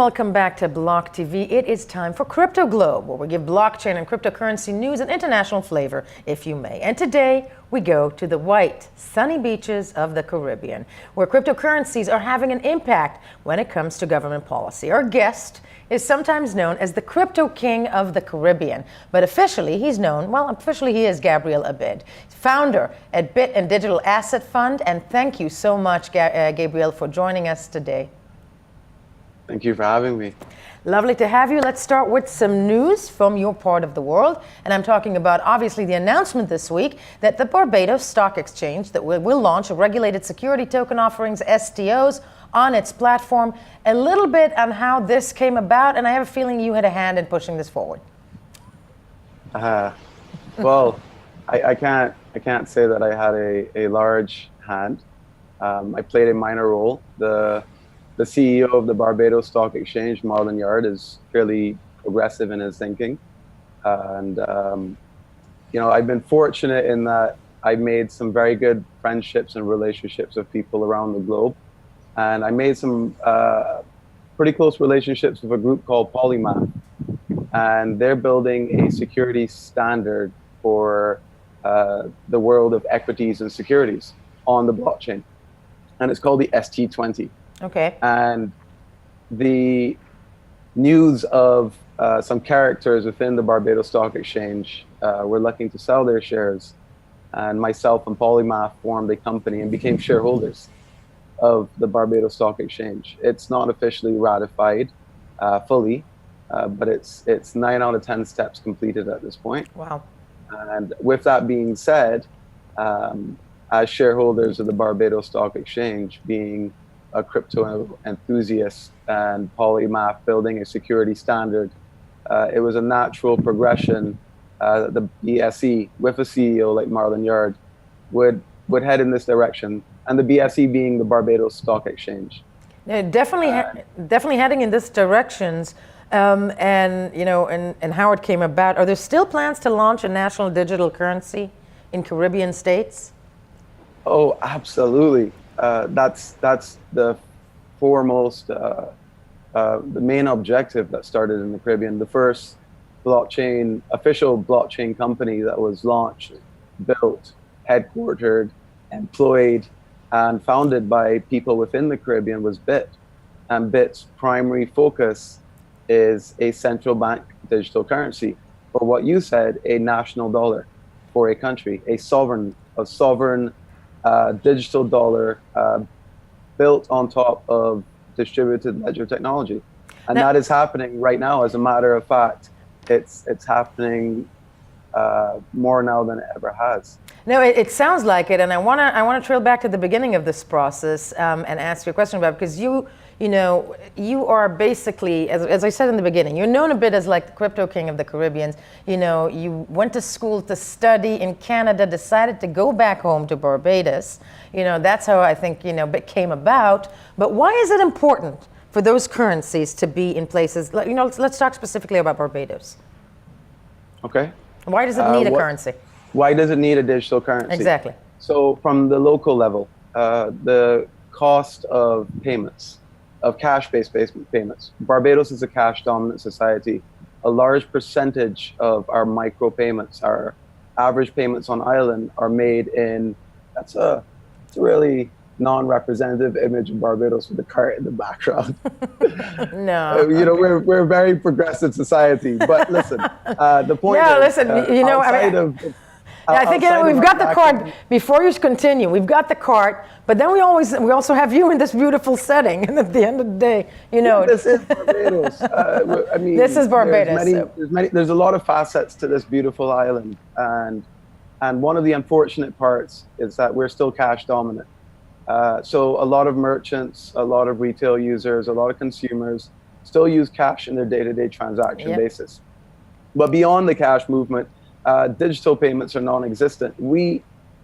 welcome back to Block TV. It is time for Crypto Globe, where we give blockchain and cryptocurrency news and international flavor, if you may. And today, we go to the white, sunny beaches of the Caribbean, where cryptocurrencies are having an impact when it comes to government policy. Our guest is sometimes known as the Crypto King of the Caribbean, but officially he is Gabriel Abid, founder at Bit and Digital Asset Fund. And thank you so much, Gabriel, for joining us today. Thank you for having me. Lovely to have you. Let's start with some news from your part of the world. And I'm talking about, obviously, the announcement this week that the Barbados Stock Exchange that will launch a regulated security token offerings, STOs, on its platform. A little bit on how this came about, and I have a feeling you had a hand in pushing this forward. Well, I can't say that I had a large hand. I played a minor role. The CEO of the Barbados Stock Exchange, Marlon Yard, is fairly progressive in his thinking. And, I've been fortunate in that I made some very good friendships and relationships with people around the globe. And I made some pretty close relationships with a group called Polymath. And they're building a security standard for the world of equities and securities on the blockchain. And it's called the ST20. Okay. And the news of some characters within the Barbados Stock Exchange were looking to sell their shares. And myself and Polymath formed a company and became shareholders of the Barbados Stock Exchange. It's not officially ratified fully, but it's 9 out of 10 steps completed at this point. Wow. And with that being said, as shareholders of the Barbados Stock Exchange, being a crypto enthusiast and Polymath building a security standard, it was a natural progression that the BSE, with a CEO like Marlon Yard, would head in this direction. And the BSE being the Barbados Stock Exchange. Definitely heading in this directions. And how it came about. Are there still plans to launch a national digital currency in Caribbean states? Oh, absolutely. That's the foremost, the main objective that started in the Caribbean. The first official blockchain company that was launched, built, headquartered, employed, and founded by people within the Caribbean was Bit. And Bit's primary focus is a central bank digital currency, or what you said, a national dollar for a country, a sovereign digital dollar built on top of distributed ledger technology. And that is happening right now. As a matter of fact, it's happening more now than it ever has. No, it sounds like it, and I want to trail back to the beginning of this process and ask you a question about it, because you are basically, as I said in the beginning, you're known a bit as like the Crypto King of the Caribbeans. You went to school to study in Canada, decided to go back home to Barbados. That's how I think it came about. But why is it important for those currencies to be in places? Let's talk specifically about Barbados. Okay. Why does it need a currency? Why does it need a digital currency? Exactly. So from the local level, the cost of payments, of cash-based payments. Barbados is a cash-dominant society. A large percentage of our micro-payments, our average payments on island, are made in, it's a really non-representative image of Barbados with the cart in the background. No. We're a very progressive society. But listen, the point is, I think we've got the cart. Before you continue, we've got the cart, but then we also have you in this beautiful setting. And at the end of the day, this is Barbados. This is Barbados. There's a lot of facets to this beautiful island, and one of the unfortunate parts is that we're still cash dominant. So a lot of merchants, a lot of retail users, a lot of consumers still use cash in their day-to-day transaction basis. But beyond the cash movement, digital payments are non-existent. We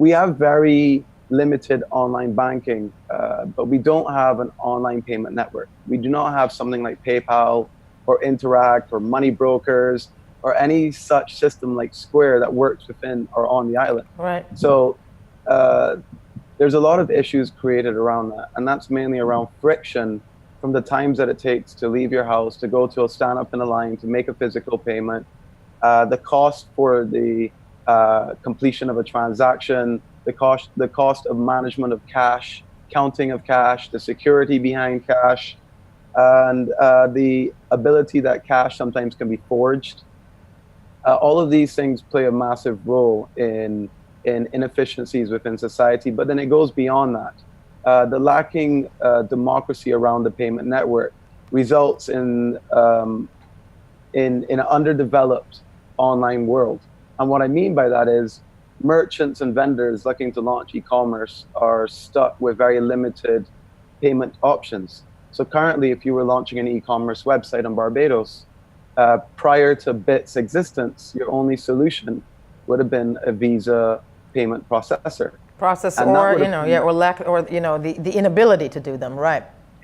have very limited online banking, but we don't have an online payment network. We do not have something like PayPal or Interact or money brokers or any such system like Square that works within or on the island. Right. So there's a lot of issues created around that, and that's mainly around friction from the times that it takes to leave your house, to go to stand up in a line, to make a physical payment, the cost for the completion of a transaction, the cost of management of cash, counting of cash, the security behind cash, and the ability that cash sometimes can be forged. All of these things play a massive role in inefficiencies within society, but then it goes beyond that. The lacking democracy around the payment network results in an underdeveloped online world. And what I mean by that is merchants and vendors looking to launch e-commerce are stuck with very limited payment options. So currently, if you were launching an e-commerce website on Barbados, prior to Bit's existence, your only solution would have been a Visa payment processor. Or the inability to do them, right?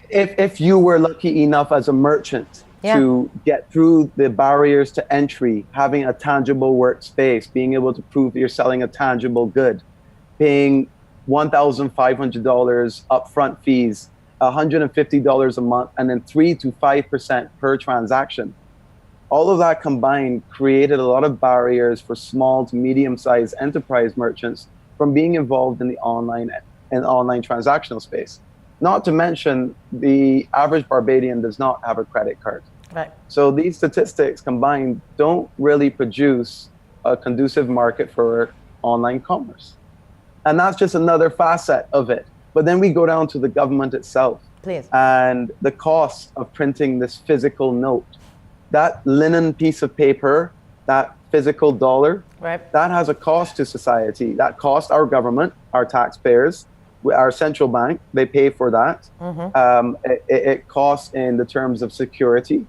If you were lucky enough as a merchant to get through the barriers to entry, having a tangible workspace, being able to prove that you're selling a tangible good, paying $1,500 upfront fees, $150 a month, and then 3 to 5% per transaction. All of that combined created a lot of barriers for small to medium-sized enterprise merchants from being involved in the online transactional space. Not to mention, the average Barbadian does not have a credit card. Right. So these statistics combined don't really produce a conducive market for online commerce. And that's just another facet of it. But then we go down to the government itself. Please. And the cost of printing this physical note. That linen piece of paper, that physical dollar, right, that has a cost to society. That costs our government, our taxpayers, our central bank, they pay for that. Mm-hmm. It costs in the terms of security.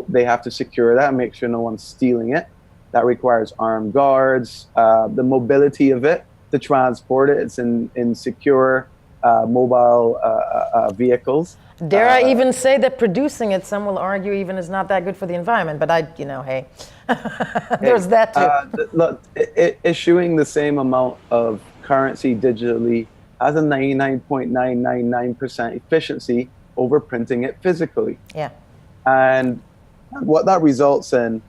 They have to secure that and make sure no one's stealing it. That requires armed guards, the mobility of it, to transport it. It's in secure mobile vehicles. Dare I even say that producing it, some will argue, even is not that good for the environment. But hey, there's that too. Look, issuing the same amount of currency digitally has a 99.999% efficiency over printing it physically. Yeah. And what that results in,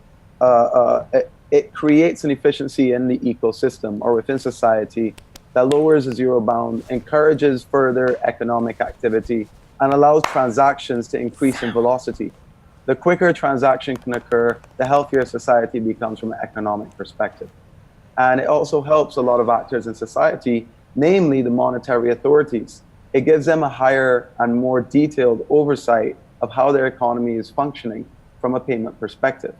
it creates an efficiency in the ecosystem or within society that lowers the zero bound, encourages further economic activity, and allows transactions to increase in velocity. The quicker a transaction can occur, the healthier society becomes from an economic perspective. And it also helps a lot of actors in society, namely the monetary authorities. It gives them a higher and more detailed oversight of how their economy is functioning from a payment perspective.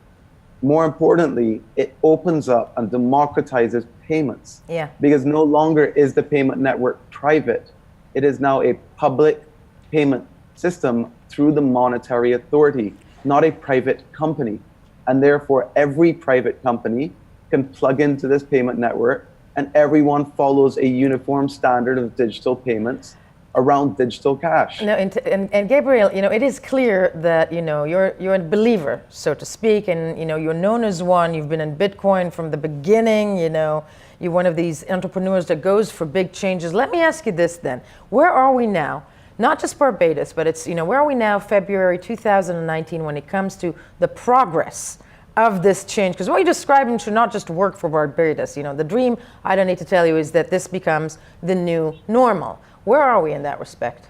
More importantly, it opens up and democratizes payments. Yeah. Because no longer is the payment network private. It is now a public payment system through the monetary authority, not a private company. And therefore, every private company can plug into this payment network, and everyone follows a uniform standard of digital payments around digital cash. No, and Gabriel, it is clear that you're a believer, so to speak, and you're known as one. You've been in Bitcoin from the beginning. You're one of these entrepreneurs that goes for big changes. Let me ask you this then: where are we now? Not just Barbados, but it's where are we now, February 2019, when it comes to the progress of this change? Because what you're describing should not just work for Barbados. The dream, I don't need to tell you, is that this becomes the new normal. Where are we in that respect?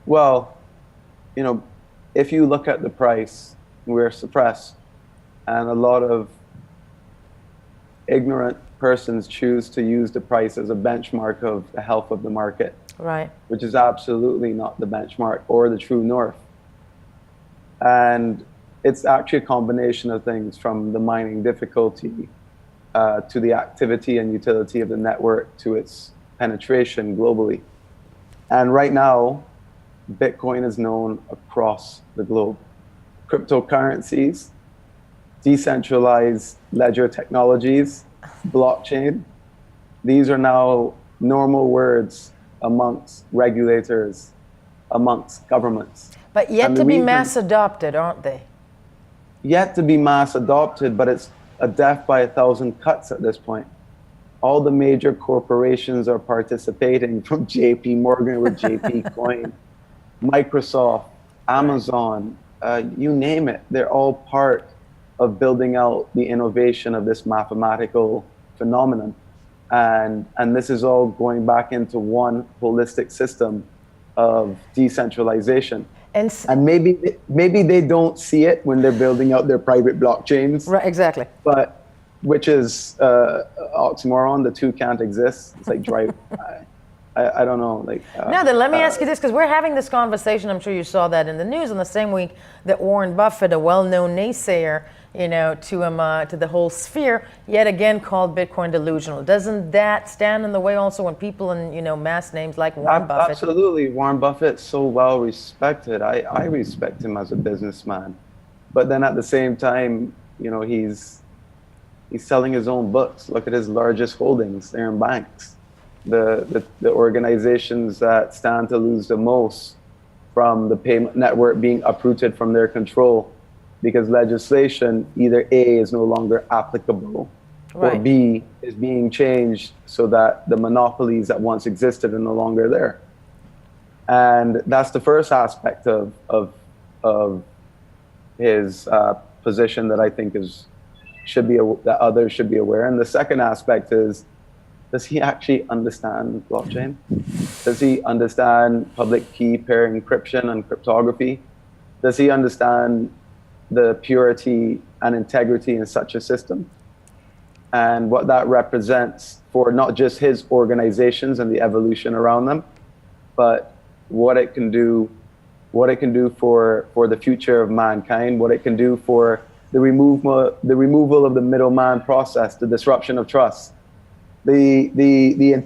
Well, if you look at the price, we're suppressed. And a lot of ignorant persons choose to use the price as a benchmark of the health of the market. Right. Which is absolutely not the benchmark or the true north. And it's actually a combination of things, from the mining difficulty to the activity and utility of the network to its penetration globally. And right now, Bitcoin is known across the globe. Cryptocurrencies, decentralized ledger technologies, blockchain, these are now normal words amongst regulators, amongst governments. But yet to be mass adopted, aren't they? Yet to be mass adopted, but it's a death by 1,000 cuts at this point. All the major corporations are participating, from JP Morgan with JP Coin Microsoft, Amazon, you name it. They're all part of building out the innovation of this mathematical phenomenon. And this is all going back into one holistic system of decentralization. And maybe they don't see it when they're building out their private blockchains. Right, exactly. But which is oxymoron. The two can't exist. It's like drive. I don't know. Like now then, let me ask you this, because we're having this conversation. I'm sure you saw that in the news on the same week that Warren Buffett, a well-known naysayer, to the whole sphere, yet again called Bitcoin delusional. Doesn't that stand in the way also when people in mass names like Warren Buffett? Absolutely, Warren Buffett's so well respected. I respect him as a businessman, but then at the same time, he's selling his own books. Look at his largest holdings; they're in banks. The organizations that stand to lose the most from the payment network being uprooted from their control because legislation, either A, is no longer applicable, or B, is being changed so that the monopolies that once existed are no longer there. And that's the first aspect of his position that I think that others should be aware. And the second aspect is, does he actually understand blockchain? Does he understand public key pair encryption and cryptography? Does he understand the purity and integrity in such a system? And what that represents for not just his organizations and the evolution around them, but what it can do for the future of mankind, what it can do for the removal of the middleman process, the disruption of trust, the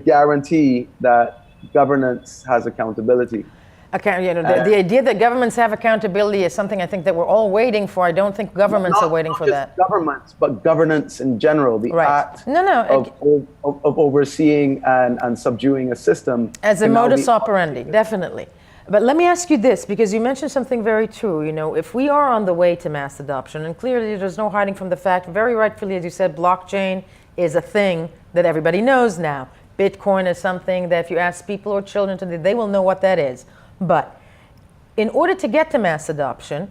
guarantee that governance has accountability. The idea that governments have accountability is something I think that we're all waiting for. I don't think governments are waiting for that. Not governments, but governance in general. The act of overseeing and subduing a system. As a modus operandi, definitely. But let me ask you this, because you mentioned something very true. If we are on the way to mass adoption, and clearly there's no hiding from the fact, very rightfully, as you said, blockchain is a thing that everybody knows now. Bitcoin is something that if you ask people or children today, they will know what that is. But in order to get to mass adoption,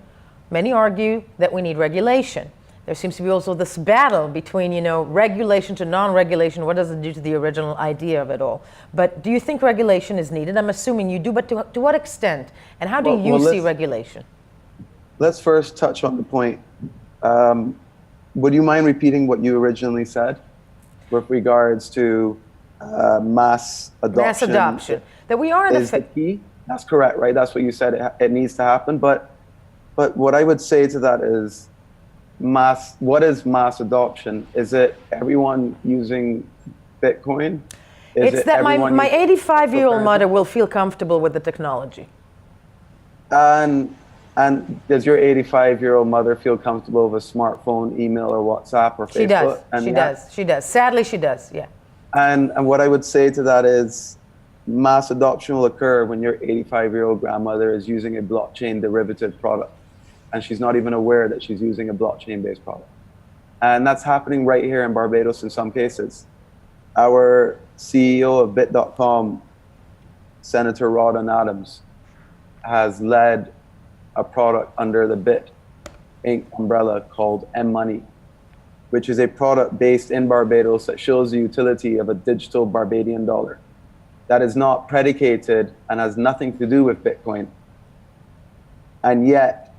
many argue that we need regulation. There seems to be also this battle between, regulation to non-regulation. What does it do to the original idea of it all? But do you think regulation is needed? I'm assuming you do, but to what extent? And how do you see regulation? Let's first touch on the point. Would you mind repeating what you originally said with regards to mass adoption? Mass adoption. That we are in the key. That's correct, right? That's what you said. It needs to happen. But what I would say to that is, what is mass adoption? Is it everyone using Bitcoin? It's that my 85-year-old mother will feel comfortable with the technology. And does your 85-year-old mother feel comfortable with a smartphone, email, or WhatsApp, or Facebook? She does. Sadly, she does, yeah. And what I would say to that is, mass adoption will occur when your 85-year-old grandmother is using a blockchain derivative product, and she's not even aware that she's using a blockchain-based product. And that's happening right here in Barbados in some cases. Our CEO of Bit.com, Senator Rawdon Adams, has led a product under the Bit Inc. umbrella called M-Money, which is a product based in Barbados that shows the utility of a digital Barbadian dollar that is not predicated and has nothing to do with Bitcoin. And yet,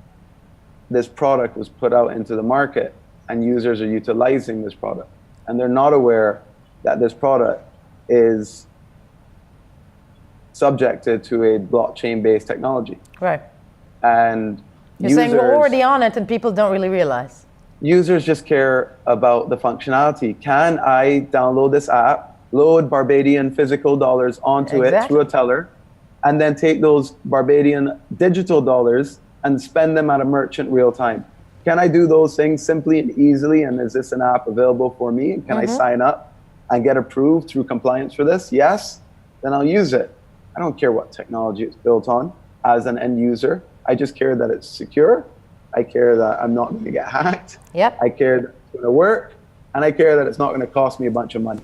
this product was put out into the market and users are utilizing this product. And they're not aware that this product is subjected to a blockchain-based technology. Right. And you're saying we're already on it and people don't really realize. Users just care about the functionality. Can I download this app, load Barbadian physical dollars onto it through a teller, and then take those Barbadian digital dollars and spend them at a merchant real time? Can I do those things simply and easily? And is this an app available for me? Can I sign up and get approved through compliance for this? Yes, then I'll use it. I don't care what technology it's built on as an end user. I just care that it's secure. I care that I'm not going to get hacked. Yep. I care that it's going to work. And I care that it's not going to cost me a bunch of money.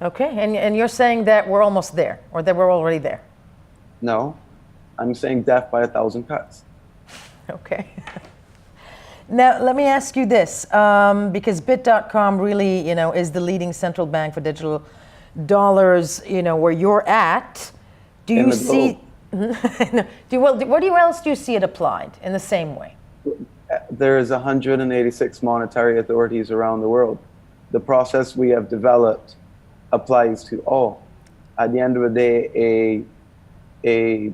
Okay, and you're saying that we're almost there, or that we're already there? No, I'm saying death by 1,000 cuts. Okay. Now, let me ask you this, because Bit.com really, is the leading central bank for digital dollars, where you're at. Do In you the see, what else do you see it applied in the same way? There's 186 monetary authorities around the world. The process we have developed applies to all. At the end of the day, a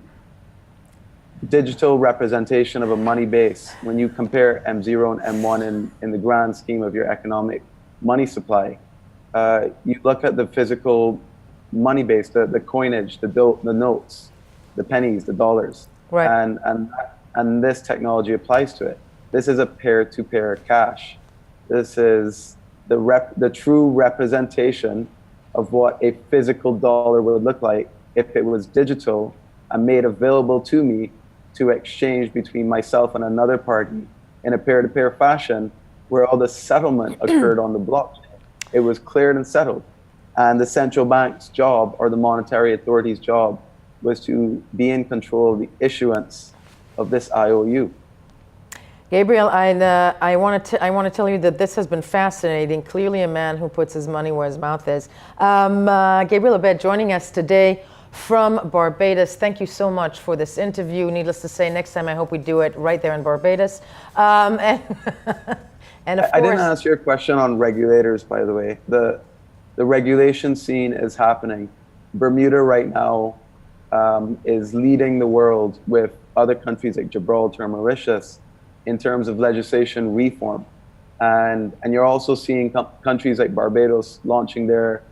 digital representation of a money base, when you compare M0 and M1 in the grand scheme of your economic money supply, you look at the physical money base, the coinage, the notes, the pennies, the dollars, right. and this technology applies to it. This is a peer-to-peer cash. This is the true representation of what a physical dollar would look like if it was digital and made available to me to exchange between myself and another party in a peer-to-peer fashion, where all the settlement occurred on the blockchain. It was cleared and settled. And the central bank's job, or the monetary authority's job, was to be in control of the issuance of this IOU. Gabriel, I want to tell you that this has been fascinating. Clearly a man who puts his money where his mouth is. Gabriel Abed joining us today from Barbados. Thank you so much for this interview. Needless to say, next time I hope we do it right there in Barbados. And of course, I didn't answer your question on regulators, by the way. The regulation scene is happening. Bermuda right now is leading the world with other countries like Gibraltar, Mauritius, in terms of legislation reform. And you're also seeing countries like Barbados launching their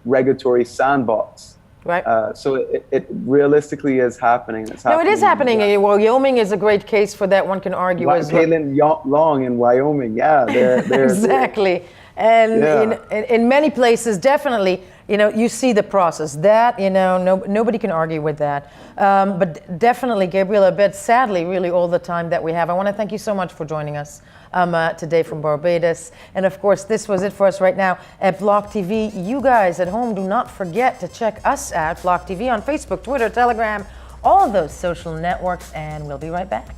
regulatory sandbox. Right. So it realistically is happening. It's happening. No, it is happening. Wyoming is a great case for that. One can argue as well. Caitlin Long in Wyoming, yeah. They're exactly. And yeah. in many places, definitely, you see the process. That, nobody can argue with that. But definitely, Gabriel Abed, sadly, really all the time that we have. I want to thank you so much for joining us today from Barbados. And of course, this was it for us right now at Block TV. You guys at home, do not forget to check us out, Block TV, on Facebook, Twitter, Telegram, all of those social networks, and we'll be right back.